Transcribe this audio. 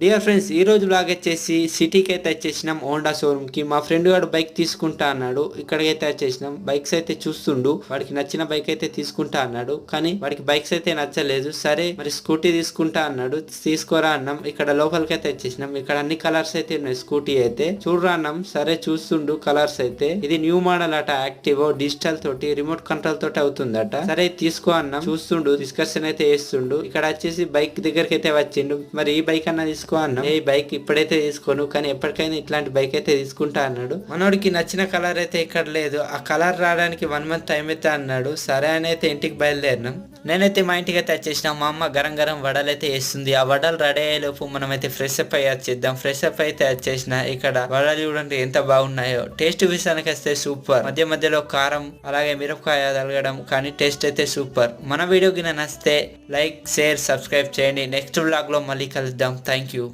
Dear friends, ఈ రోజు blog వచ్చేసి సిటీకి అయితే వచ్చేసినాం. హోండా షోరూమ్ కి. మా ఫ్రెండ్ గారు బైక్ తీసుకుంటా అన్నాడు. ఇక్కడికి అయితే వచ్చేసినాం. బైక్స్ అయితే చూస్తుండు. వాడికి నచ్చిన బైక్ అయితే తీసుకుంటా అన్నాడు. కానీ వాడికి బైక్స్ అయితే నచ్చలేదు. సరే మరి స్కూటీ తీసుకుంటా అన్నాడు. తీసుకోరా అన్నాం. ఇక్కడ లోపలికి అయితే వచ్చేసినాం. ఇక్కడ అన్ని కలర్స్ అయితే ఉన్నాయి. స్కూటీ అయితే చూడరా అన్నాం. సరే చూస్తుండు కలర్స్ అయితే. ఇది న్యూ మోడల్ అట. యాక్టివ్ డిజిటల్ తోటి రిమోట్ కంట్రోల్ తోటి అవుతుందట. సరే తీసుకో అన్నాం. చూస్తుండు, డిస్కషన్ అయితే చేస్తుండు. ఇక్కడ వచ్చేసి బైక్ దగ్గరికి అయితే వచ్చిండు. మరి ఈ బైక్ అన్న తీసుకో అన్నాం. ఏ బైక్ ఇప్పుడైతే తీసుకోను, కానీ ఎప్పటికైనా ఇట్లాంటి బైక్ అయితే తీసుకుంటా అన్నాడు. మనోడికి నచ్చిన కలర్ అయితే ఇక్కడ లేదు. ఆ కలర్ రావడానికి 1 మంత్ టైం అయితే అన్నాడు. సరే అని అయితే ఇంటికి బయలుదేరినాం. నేనైతే మా ఇంటికి అయితే వచ్చేసిన. మా అమ్మ గరం గరం వడలు అయితే వేస్తుంది. ఆ వడలు రెడీ అయ్యేలోపు మనం అయితే ఫ్రెష్ అప్ అయ్యి వచ్చేద్దాం. ఫ్రెష్ అప్ అయితే వచ్చేసిన. ఇక్కడ వడలు చూడండి ఎంత బాగున్నాయో. టేస్ట్ విషయానికి వస్తే సూపర్. మధ్య మధ్యలో కారం అలాగే మిరపకాయ తలగడం, కానీ టేస్ట్ అయితే సూపర్. మన వీడియోకి నచ్చితే లైక్, షేర్, సబ్స్క్రైబ్ చేయండి. నెక్స్ట్ వ్లాగ్ లో మళ్ళీ కలుద్దాం. Thank you.